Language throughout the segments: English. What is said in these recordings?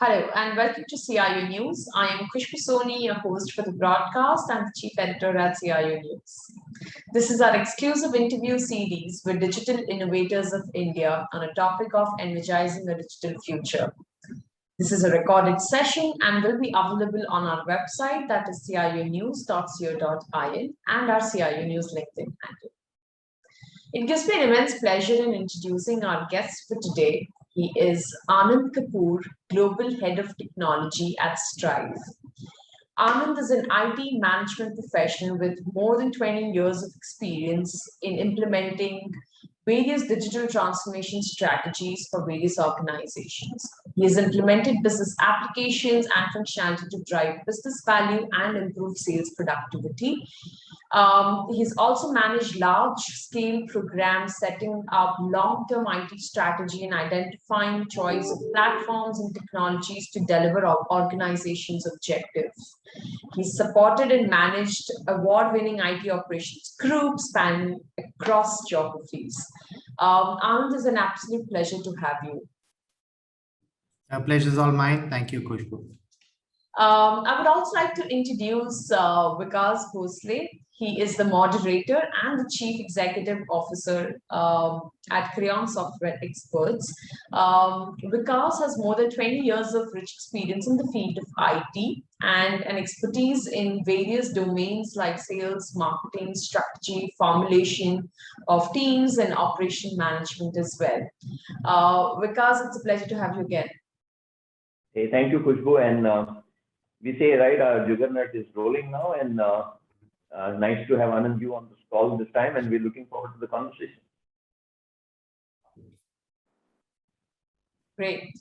Hello and welcome to CIO News. I am Khushbu Soni, your host for the broadcast and the chief editor at CIO News. This is our exclusive interview series with digital innovators of India on a topic of energizing a digital future. This is a recorded session and will be available on our website, that is cionews.co.in, and our CIO News LinkedIn handle. It gives me an immense pleasure in introducing our guest for today. He is Anand Kapoor, Global Head of Technology at Strive. Anand is an IT management professional with more than 20 years of experience in implementing various digital transformation strategies for various organizations. He has implemented business applications and functionality to drive business value and improve sales productivity. He's also managed large-scale programs, setting up long-term IT strategy and identifying choice of platforms and technologies to deliver our organization's objectives. He's supported and managed award-winning IT operations groups spanning across geographies. Anand, is an absolute pleasure to have you. Pleasure is all mine. Thank you, Khushbu. I would also like to introduce Vikas Bhosle. He is the moderator and the Chief Executive Officer at Crayon Software Experts. Vikas has more than 20 years of rich experience in the field of IT and an expertise in various domains like sales, marketing, strategy, formulation of teams, and operation management as well. Vikas, it's a pleasure to have you again. Hey, thank you, Khushbu. And we say, right, our juggernaut is rolling now, and nice to have Anand you on this call this time, and we're looking forward to the conversation. Great.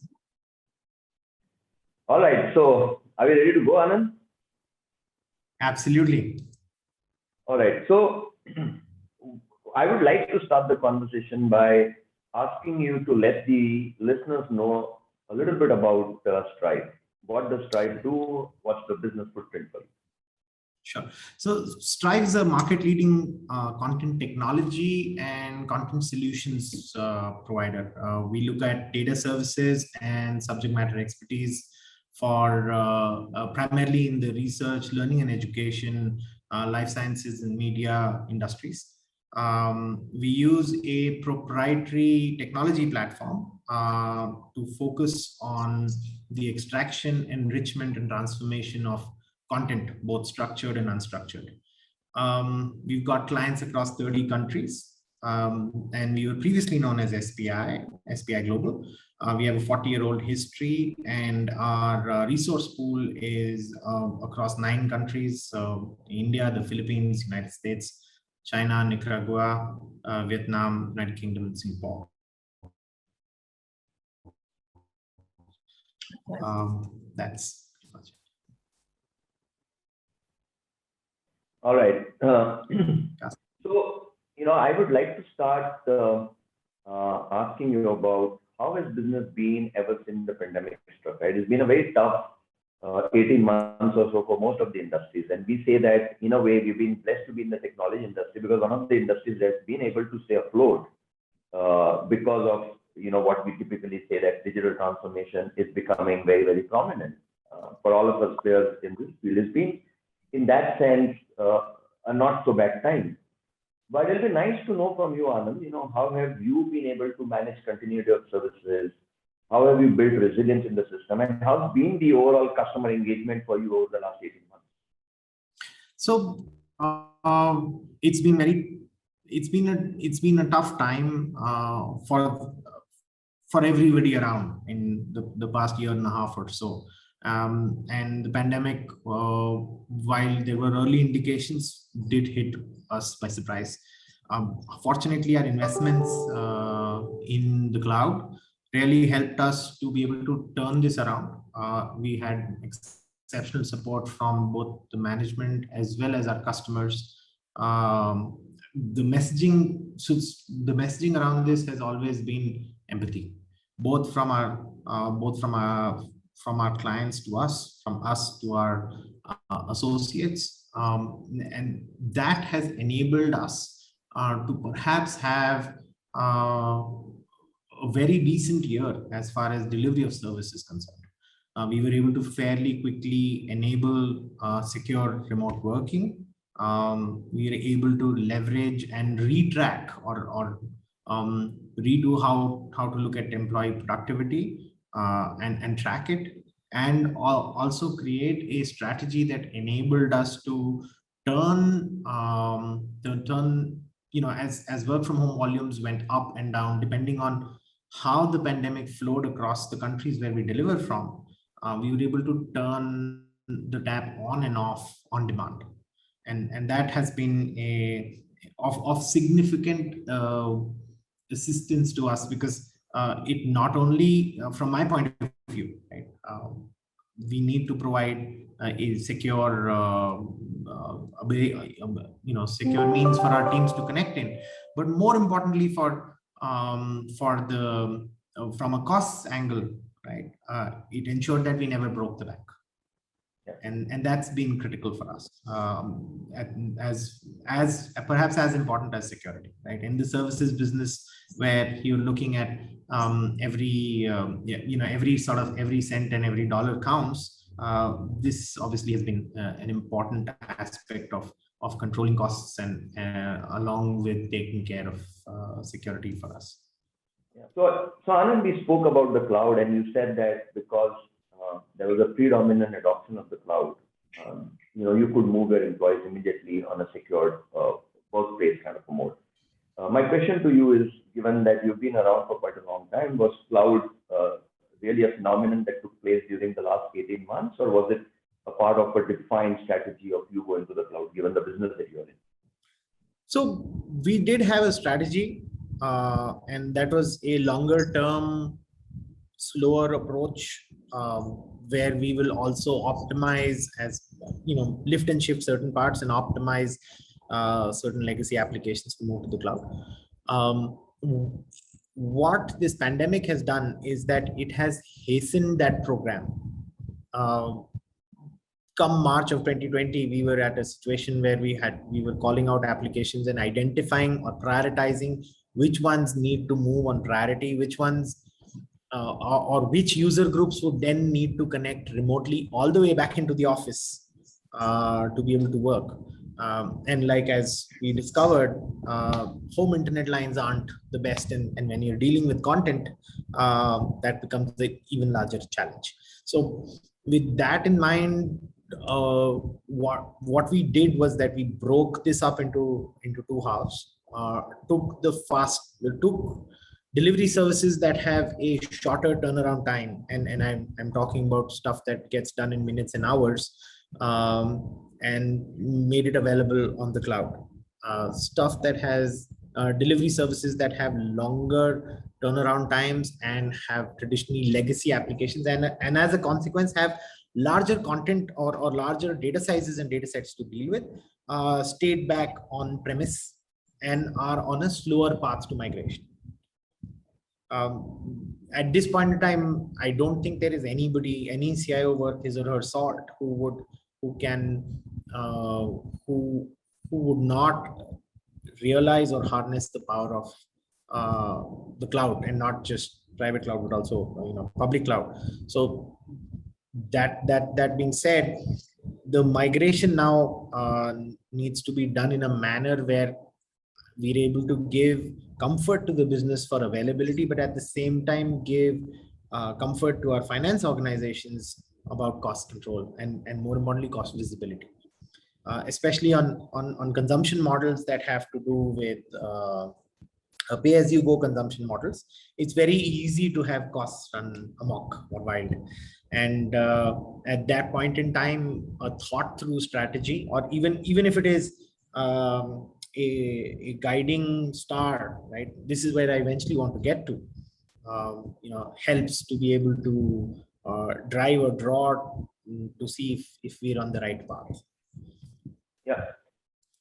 All right, so are we ready to go, Anand? Absolutely. All right, so I would like to start the conversation by asking you to let the listeners know a little bit about Strive. What does Strive do? What's the business footprint for you? Sure. So Strive is a market-leading content technology and content solutions provider. We look at data services and subject matter expertise for primarily in the research, learning and education, life sciences and media industries. We use a proprietary technology platform to focus on the extraction, enrichment, and transformation of content, both structured and unstructured. We've got clients across 30 countries, and we were previously known as SPI Global. We have a 40-year-old history, and our resource pool is across 9 countries: India, the Philippines, United States, China, Nicaragua, Vietnam, United Kingdom, and Singapore. That's pretty much it. All right. So, I would like to start asking you about how has business been ever since the pandemic struck, right? It's been a very tough 18 months or so for most of the industries. And we say that, in a way, we've been blessed to be in the technology industry because one of the industries that's been able to stay afloat because of, what we typically say that digital transformation is becoming very, very prominent for all of us players in this field. It's been, in that sense, a not so bad time. But it'll be nice to know from you, Anand, how have you been able to manage continuity of services? How have you built resilience in the system? And how's been the overall customer engagement for you over the last 18 months? So it's been a tough time for everybody around in the past year and a half or so. And the pandemic, while there were early indications, did hit us by surprise. Fortunately, our investments in the cloud really helped us to be able to turn this around. We had exceptional support from both the management as well as our customers. The messaging around this has always been empathy, both from our clients to us, from us to our associates, and that has enabled us to perhaps have a very decent year as far as delivery of service is concerned. we were able to fairly quickly enable secure remote working. We were able to leverage and retrack or redo how to look at employee productivity and track it, and also create a strategy that enabled us to turn as work from home volumes went up and down depending on how the pandemic flowed across the countries where we deliver from. We were able to turn the tap on and off on demand, and that has been of significant assistance to us, because it not only from my point of view, right, we need to provide a secure secure means for our teams to connect in, but more importantly for the from a cost angle, right, it ensured that we never broke the bank. And that's been critical for us, as perhaps as important as security, right? In the services business, where you're looking at every cent and every dollar counts. This obviously has been an important aspect of controlling costs and along with taking care of security for us. Yeah. So Anand, we spoke about the cloud, and you said that because there was a predominant adoption of the cloud, you could move your employees immediately on a secured workplace kind of a mode. My question to you is, given that you've been around for quite a long time, was cloud really a phenomenon that took place during the last 18 months, or was it a part of a defined strategy of you going to the cloud, given the business that you're in? So we did have a strategy, and that was a longer term, slower approach, where we will also optimize, as lift and shift certain parts and optimize certain legacy applications to move to the cloud. What this pandemic has done is that it has hastened that program. Come March of 2020, we were at a situation where we were calling out applications and identifying or prioritizing which ones need to move on priority, which ones or which user groups would then need to connect remotely all the way back into the office to be able to work. And like as we discovered, home internet lines aren't the best, and when you're dealing with content, that becomes an even larger challenge. So with that in mind, what we did was that we broke this up into two halves. Took delivery services that have a shorter turnaround time, and I'm talking about stuff that gets done in minutes and hours, and made it available on the cloud. Stuff that has delivery services that have longer turnaround times and have traditionally legacy applications, and as a consequence have larger content or larger data sizes and data sets to deal with, stayed back on premise and are on a slower path to migration. At this point in time, I don't think there is anybody, any CIO worth his or her salt, who would not realize or harness the power of the cloud, and not just private cloud, but also public cloud. So that being said, the migration now needs to be done in a manner where we're able to give comfort to the business for availability, but at the same time give comfort to our finance organizations about cost control and more importantly cost visibility, especially on consumption models that have to do with pay-as-you-go consumption models. It's very easy to have costs run amok or wild, and at that point in time, a thought-through strategy, or even if it is a guiding star, right? This is where I eventually want to get to. Helps to be able to drive or draw to see if we're on the right path. Yeah.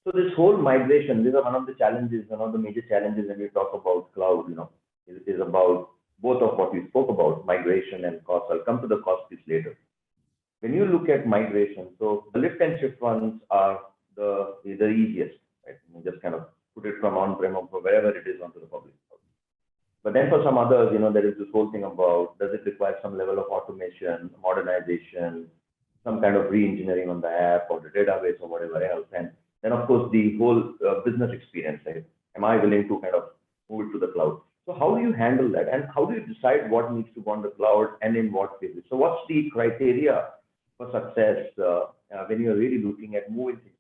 So this whole migration, these are one of the challenges, one of the major challenges when we talk about cloud, is about both of what we spoke about, migration and cost. I'll come to the cost piece later. When you look at migration, so the lift and shift ones are the easiest, right? You just kind of put it from on-prem or wherever it is onto the public cloud. But then for some others, there is this whole thing about, does it require some level of automation, modernization, some kind of re-engineering on the app or the database or whatever else. And then, of course, the whole business experience, right? Am I willing to kind of move it to the cloud? So how do you handle that? And how do you decide what needs to go on the cloud and in what phases? So what's the criteria for success when you're really looking at moving things?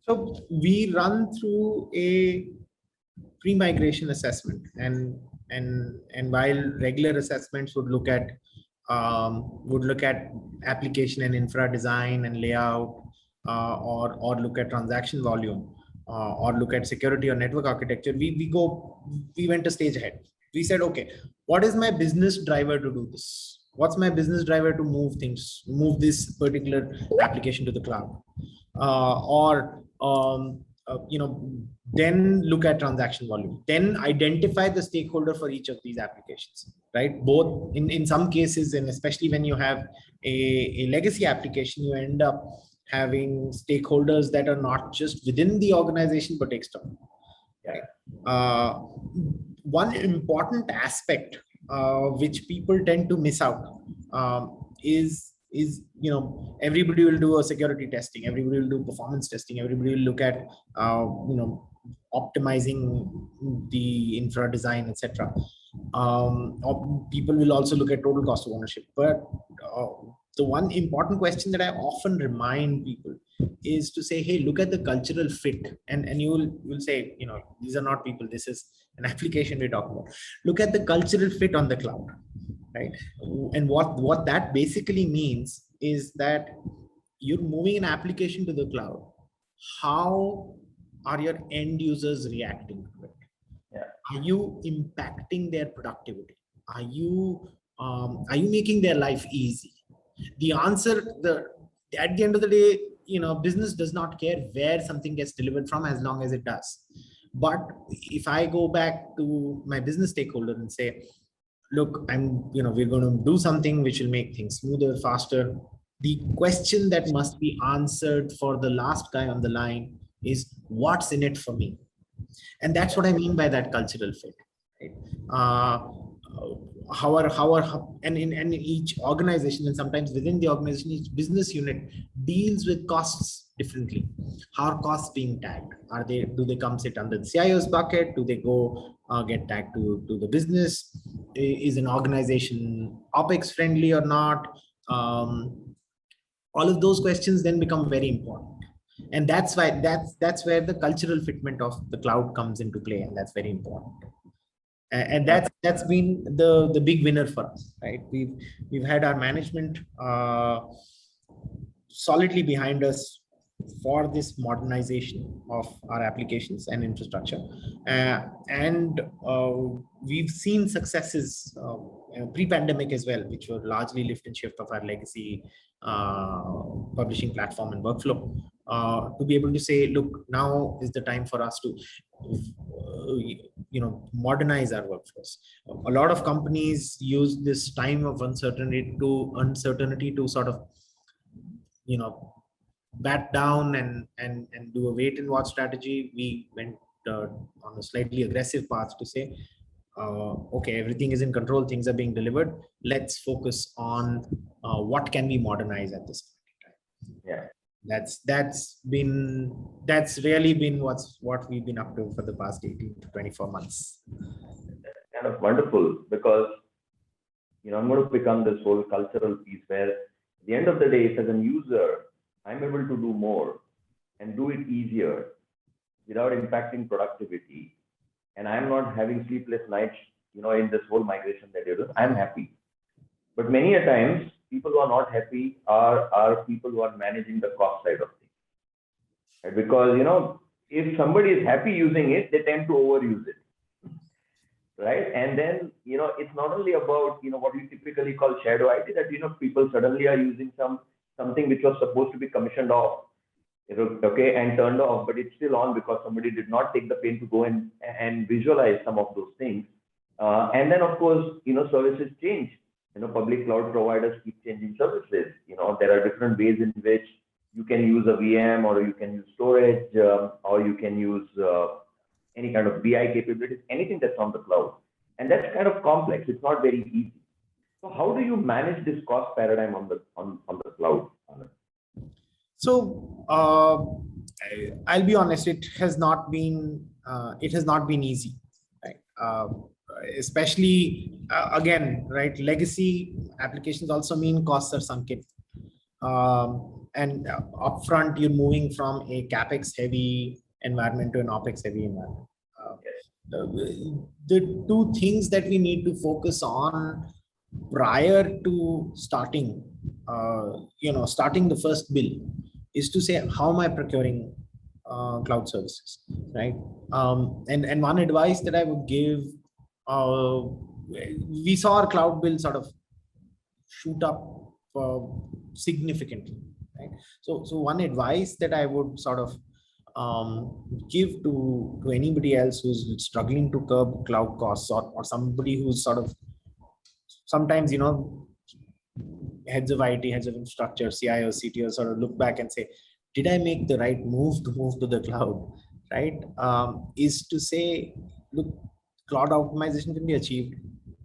So we run through a pre-migration assessment, and while regular assessments would look at application and infra design and layout, or look at transaction volume, or look at security or network architecture, we went a stage ahead. We said, okay, what is my business driver to do this? What's my business driver to move this particular application to the cloud? Then look at transaction volume, then identify the stakeholder for each of these applications, right? Both in some cases, and especially when you have a legacy application, you end up having stakeholders that are not just within the organization, but external. Right? One important aspect which people tend to miss out is everybody will do a security testing, everybody will do performance testing, everybody will look at optimizing the infra design, etc. People will also look at total cost of ownership. But the one important question that I often remind people is to say, hey, look at the cultural fit. And you'll say, these are not people, this is an application we're talking about. Look at the cultural fit on the cloud, right? And what that basically means is that you're moving an application to the cloud. How are your end users reacting to it? Yeah. Are you impacting their productivity? Are you making their life easy? The answer, at the end of the day, business does not care where something gets delivered from, as long as it does. But if I go back to my business stakeholder and say, look, we're going to do something which will make things smoother, faster. The question that must be answered for the last guy on the line is, what's in it for me? And that's what I mean by that cultural fit. Right? And in each organization, and sometimes within the organization, each business unit deals with costs differently. How are costs being tagged? Do they come sit under the CIO's bucket? Do they go get tagged to the business? Is an organization OpEx friendly or not? All of those questions then become very important. And that's why that's where the cultural fitment of the cloud comes into play, and that's very important. And that's been the big winner for us, right? We've had our management solidly behind us for this modernization of our applications and infrastructure, and we've seen successes pre-pandemic as well, which were largely lift and shift of our legacy publishing platform and workflow, to be able to say, look, now is the time for us to modernize our workflows. A lot of companies use this time of uncertainty to sort of bat down and do a wait and watch strategy. We went on a slightly aggressive path to say, okay, everything is in control, things are being delivered, let's focus on what can we modernize at this point in time. That's really been what we've been up to for the past 18 to 24 months. That's kind of wonderful, because I'm going to become this whole cultural piece where at the end of the day, if as a user I'm able to do more and do it easier without impacting productivity, and I'm not having sleepless nights, in this whole migration that you're doing, I'm happy. But many a times, people who are not happy are people who are managing the cost side of things. Right? Because, if somebody is happy using it, they tend to overuse it. Right? And then, it's not only about, what we typically call shadow IT, that, people suddenly are using something which was supposed to be commissioned off, okay, and turned off, but it's still on because somebody did not take the pain to go and visualize some of those things. And then, of course, services change. Public cloud providers keep changing services. There are different ways in which you can use a VM, or you can use storage, or you can use any kind of BI capabilities, anything that's on the cloud. And that's kind of complex. It's not very easy. So how do you manage this cost paradigm on the cloud? So I'll be honest, it has not been easy, right? Especially again, right? Legacy applications also mean costs are sunken, and upfront you're moving from a capex heavy environment to an opex heavy environment. The two things that we need to focus on prior to starting, starting the first bill, is to say, how am I procuring cloud services, right? And one advice that I would give, we saw our cloud bill sort of shoot up significantly, right? So one advice that I would sort of give to anybody else who's struggling to curb cloud costs, or somebody who's sort of sometimes, heads of IT, heads of infrastructure, CIO, CTO sort of look back and say, did I make the right move to the cloud, right? Is to say, look, cloud optimization can be achieved.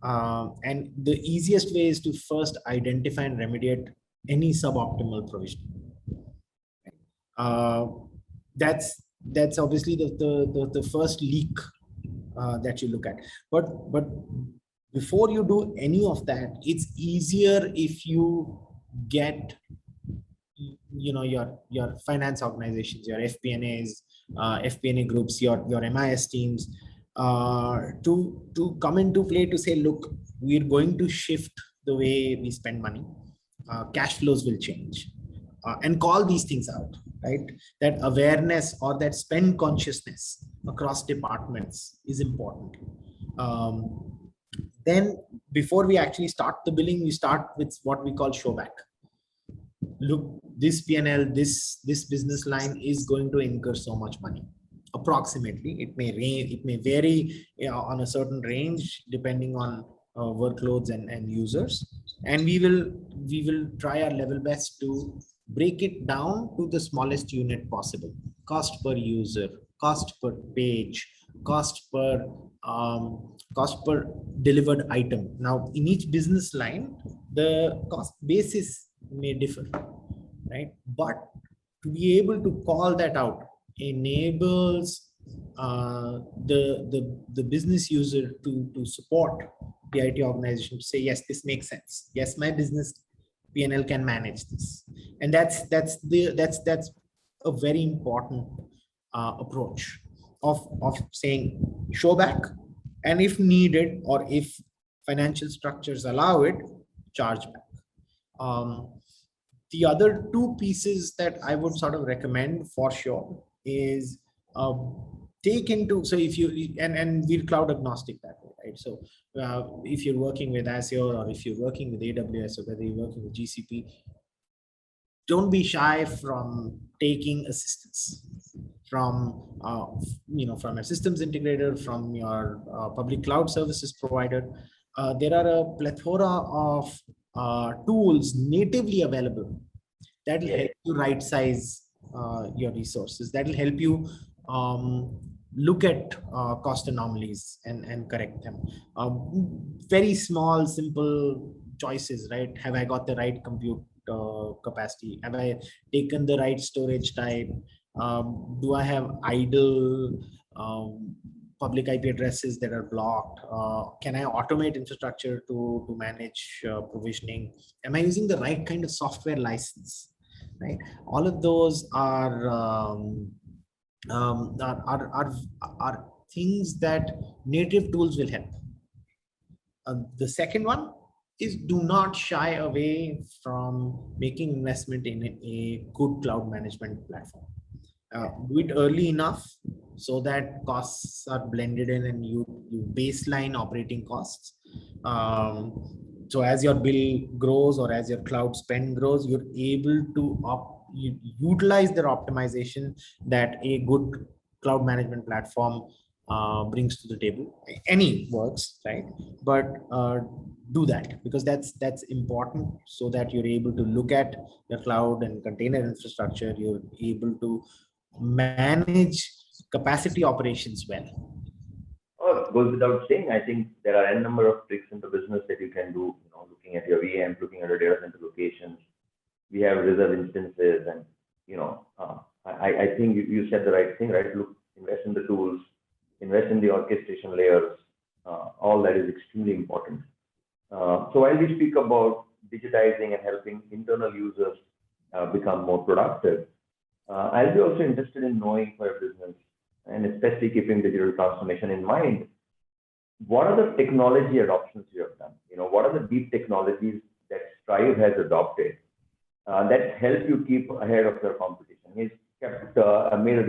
And the easiest way is to first identify and remediate any suboptimal provision. That's obviously the first leak that you look at. But before you do any of that, it's easier if you get your finance organizations, your FP&As, FP&A groups, your MIS teams to come into play to say, look, we're going to shift the way we spend money. Cash flows will change, and call these things out, right? That awareness or that spend consciousness across departments is important. Then before we actually start the billing, we start with what we call showback. Look, this P&L, this business line is going to incur so much money. Approximately, it may vary on a certain range depending on workloads and users. And we will try our level best to break it down to the smallest unit possible. Cost per user, cost per page, cost per delivered item. Now, in each business line, the cost basis may differ, right? But to be able to call that out enables the business user to support the IT organization to say, yes, this makes sense. Yes, my business P&L can manage this, and that's a very important approach of saying show back, and if needed or if financial structures allow it, charge back. The other two pieces that I would sort of recommend for sure is take into, so if you, and we're cloud agnostic that way, right? So if you're working with Azure or if you're working with AWS or whether you're working with GCP, don't be shy from taking assistance from from a systems integrator, from your public cloud services provider. There are a plethora of tools natively available that will help you right size your resources. That will help you look at cost anomalies and correct them. Very small, simple choices, right? Have I got the right compute capacity? Have I taken the right storage type? Do I have idle public IP addresses that are blocked? Can I automate infrastructure to manage provisioning? Am I using the right kind of software license? Right? All of those are things that native tools will help. The second one is, do not shy away from making investment in a good cloud management platform. Do it early enough so that costs are blended in and you baseline operating costs. So as your bill grows or as your cloud spend grows, you're able to utilize the optimization that a good cloud management platform brings to the table. Any works, right? But do that, because that's important, so that you're able to look at your cloud and container infrastructure. You're able to manage capacity operations well. Oh, goes without saying, I think there are a number of tricks in the business that you can do, looking at your VMs, looking at your data center locations. We have reserve instances, and, I think you said the right thing, right? Look, invest in the tools, invest in the orchestration layers. All that is extremely important. So while we speak about digitizing and helping internal users become more productive, I'll be also interested in knowing for your business, and especially keeping digital transformation in mind, what are the technology adoptions you have done? What are the deep technologies that Strive has adopted that help you keep ahead of your competition? He's kept made a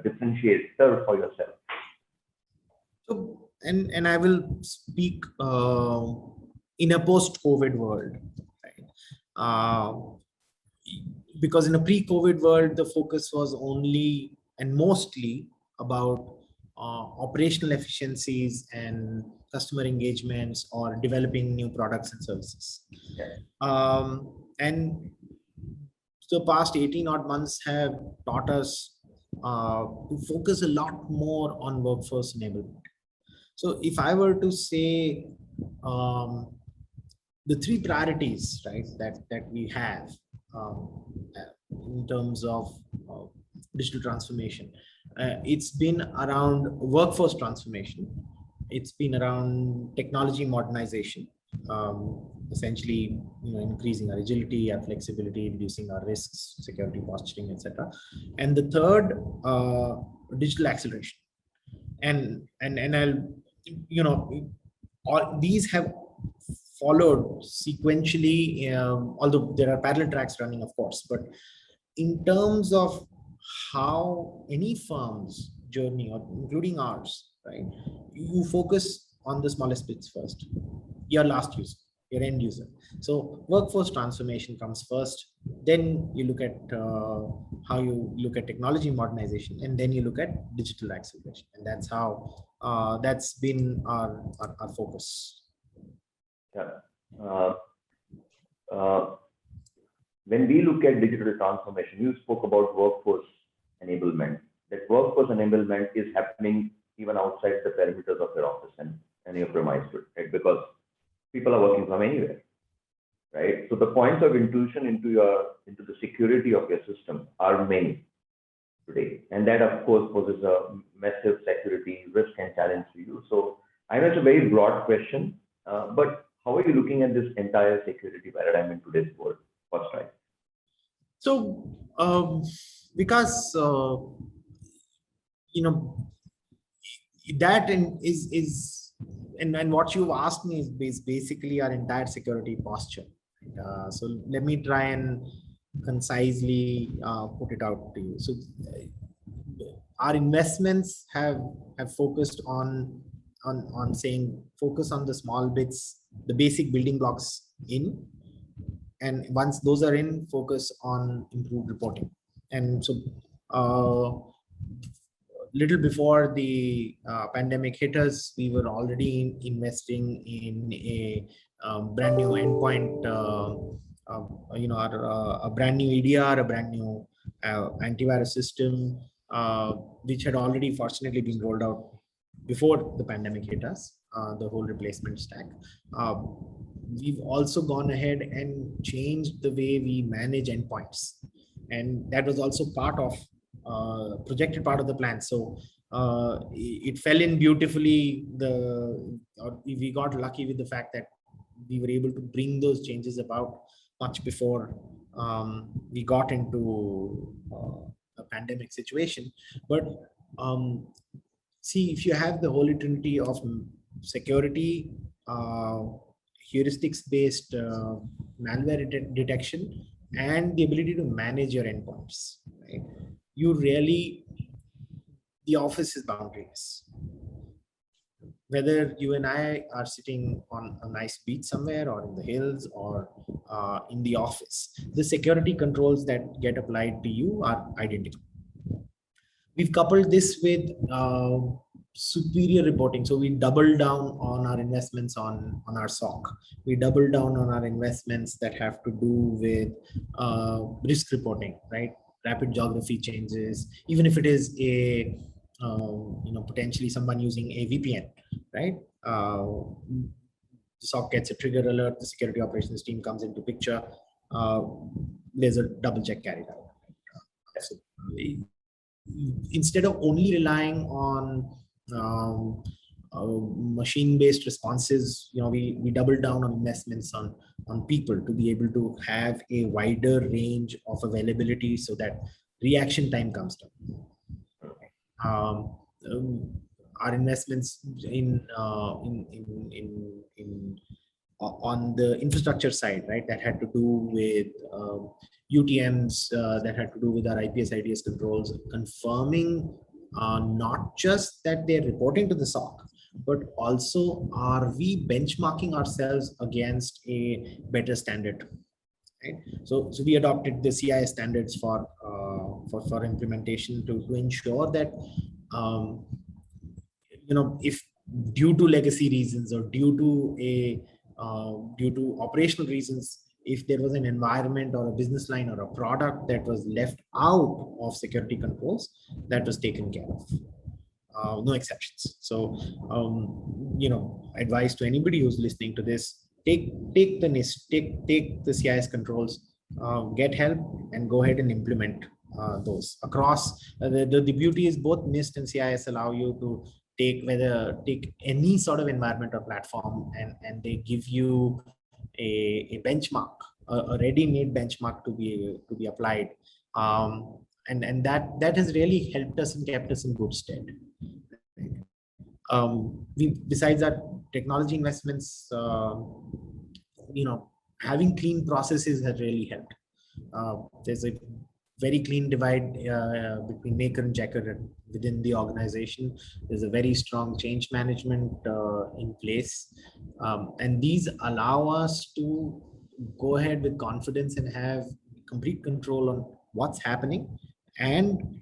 differentiator for yourself. So, and I will speak in a post-COVID world, right? Because in a pre-COVID world, the focus was only and mostly about operational efficiencies and customer engagements or developing new products and services. And the past 18 odd months have taught us to focus a lot more on workforce enablement. So if I were to say the three priorities, right, that we have in terms of digital transformation, it's been around workforce transformation. It's been around technology modernization, essentially, increasing our agility, our flexibility, reducing our risks, security posturing, etc. And the third, digital acceleration. And I'll, all these have followed sequentially, although there are parallel tracks running, of course. But in terms of how any firm's journey, or including ours, right, you focus on the smallest bits first, your last user, your end user. So workforce transformation comes first, then you look at how you look at technology modernization, and then you look at digital acceleration. And that's how that's been our focus. Yeah. When we look at digital transformation, you spoke about workforce enablement. That workforce enablement is happening even outside the perimeters of your office and your premise, right? Because people are working from anywhere, right? So the points of intrusion into the security of your system are many today, and that of course poses a massive security risk and challenge to you. So I know it's a very broad question, but how are you looking at this entire security paradigm in today's world? First, right? So, because that is and what you've asked me is basically our entire security posture. So let me try and concisely put it out to you. So our investments have focused on saying focus on the small bits, the basic building blocks in. And once those are in, focus on improved reporting. And so little before the pandemic hit us, we were already investing in a brand new endpoint, a brand new EDR, a brand new antivirus system, which had already fortunately been rolled out before the pandemic hit us, the whole replacement stack. We've also gone ahead and changed the way we manage endpoints. And that was also part of projected part of the plan. So it fell in beautifully. We got lucky with the fact that we were able to bring those changes about much before we got into a pandemic situation. But see, if you have the holy trinity of security, heuristics-based malware detection, and the ability to manage your endpoints, right? The office is boundaryless. Whether you and I are sitting on a nice beach somewhere, or in the hills, or in the office, the security controls that get applied to you are identical. We've coupled this with superior reporting. So we double down on our investments on our SOC. We double down on our investments that have to do with risk reporting, right? Rapid geography changes, even if it is a potentially someone using a VPN, right? The SOC gets a trigger alert, the security operations team comes into picture, there's a double check carried out. So instead of only relying on machine-based responses, we double down on investments on people to be able to have a wider range of availability so that reaction time comes down. Our investments on the infrastructure side, right, that had to do with UTMs, that had to do with our IPS IDS controls, confirming not just that they're reporting to the SOC, but also are we benchmarking ourselves against a better standard, right? So we adopted the CIS standards for implementation to ensure that if due to legacy reasons or due to operational reasons, if there was an environment or a business line or a product that was left out of security controls, that was taken care of. No exceptions. So, advice to anybody who's listening to this: take the NIST, take the CIS controls, get help, and go ahead and implement those across. The beauty is both NIST and CIS allow you to take any sort of environment or platform, and they give you a benchmark, a ready-made benchmark to be applied. And that has really helped us and kept us in good stead. Besides our technology investments, having clean processes has really helped. There's a very clean divide between maker and checker within the organization. There's a very strong change management in place, and these allow us to go ahead with confidence and have complete control on what's happening. And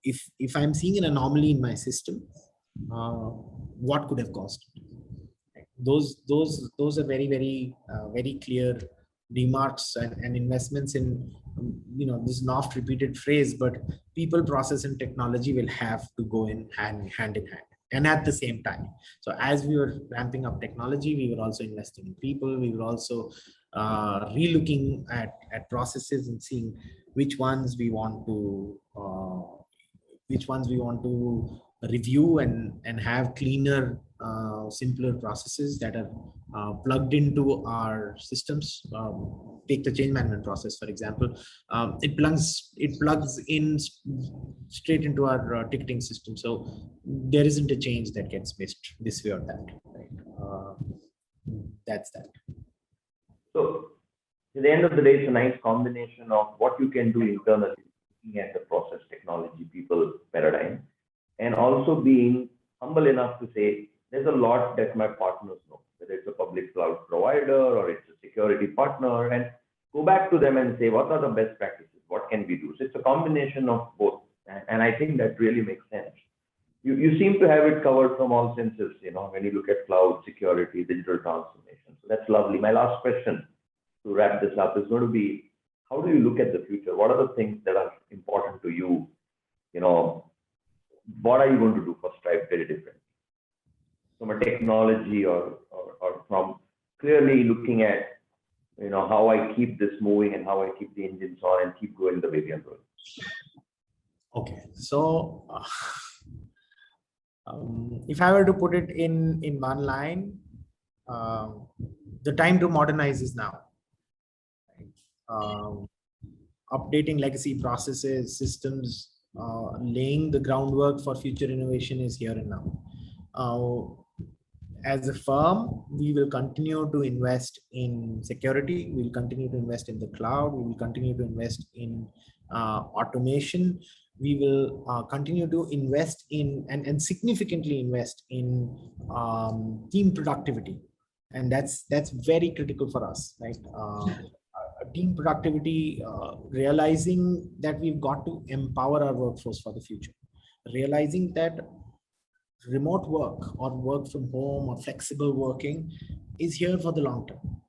if I'm seeing an anomaly in my system, what could have caused it? Those are very, very, very clear remarks and investments in, this is an oft repeated phrase, but people, process, and technology will have to go in hand in hand and at the same time. So as we were ramping up technology, we were also investing in people. We were also re-looking at processes and seeing which ones we want to review and have cleaner, simpler processes that are plugged into our systems. Take the change management process, for example. It plugs in straight into our ticketing system. So there isn't a change that gets missed this way or that. Right? That's that. So at the end of the day, it's a nice combination of what you can do internally, looking at the process, technology, people paradigm, and also being humble enough to say, there's a lot that my partners know, whether it's a public cloud provider or it's a security partner, and go back to them and say, what are the best practices? What can we do? So it's a combination of both. And I think that really makes sense. You seem to have it covered from all senses, when you look at cloud, security, digital transformation. So that's lovely. My last question to wrap this up is going to be, how do you look at the future? What are the things that are important to you? What are you going to do for Stripe very different? From a technology or from clearly looking at, how I keep this moving and how I keep the engines on and keep going the way we are going. Okay, so if I were to put it in one line, the time to modernize is now. Updating legacy processes, systems, laying the groundwork for future innovation is here and now. As a firm, we will continue to invest in security. We will continue to invest in the cloud. We will continue to invest in automation. We will continue to invest in and significantly invest in team productivity. And that's very critical for us, right? Team productivity, realizing that we've got to empower our workforce for the future, realizing that remote work or work from home or flexible working is here for the long term,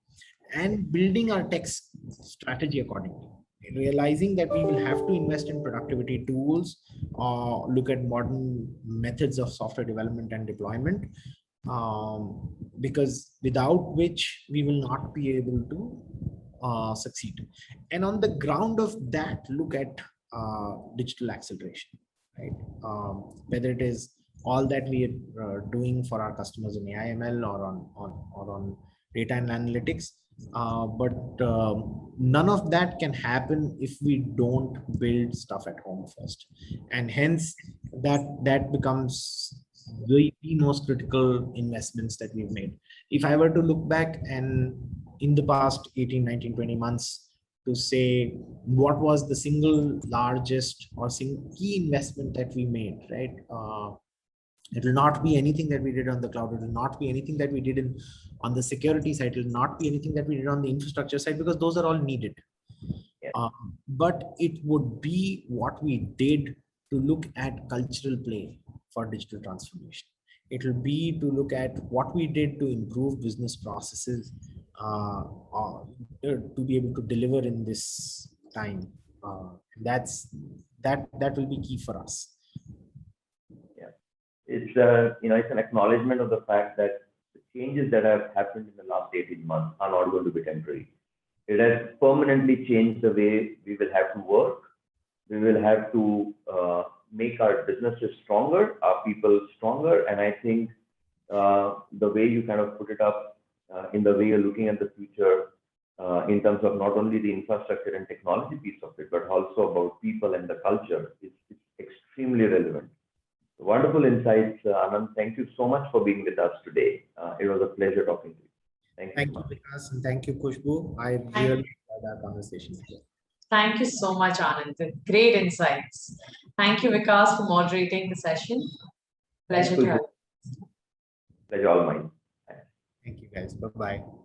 and building our tech strategy accordingly. realizing that we will have to invest in productivity tools, look at modern methods of software development and deployment, because without which we will not be able to succeed. And on the ground of that, look at digital acceleration, right? Whether it is all that we are doing for our customers in AI/ML or on data and analytics, but none of that can happen if we don't build stuff at home first, and hence that becomes the most critical investments that we've made. If I were to look back and in the past 18, 19, 20 months to say what was the single largest or key investment that we made, right? It will not be anything that we did on the cloud. It will not be anything that we did on the security side. It will not be anything that we did on the infrastructure side, because those are all needed. Yeah. But it would be what we did to look at cultural play for digital transformation. It will be to look at what we did to improve business processes, to be able to deliver in this time. That will be key for us. It's it's an acknowledgement of the fact that the changes that have happened in the last 18 months are not going to be temporary. It has permanently changed the way we will have to work. We will have to make our businesses stronger, our people stronger, and I think the way you kind of put it up in the way you're looking at the future in terms of not only the infrastructure and technology piece of it, but also about people and the culture is extremely relevant. Wonderful insights, Anand. Thank you so much for being with us today. It was a pleasure talking to you. Thank you, Vikas, and thank you, Khushbu. I really enjoyed our conversation today. Thank you so much, Anand. Great insights. Thank you, Vikas, for moderating the session. Pleasure to have you. Pleasure all mine. Thank you, guys. Bye-bye.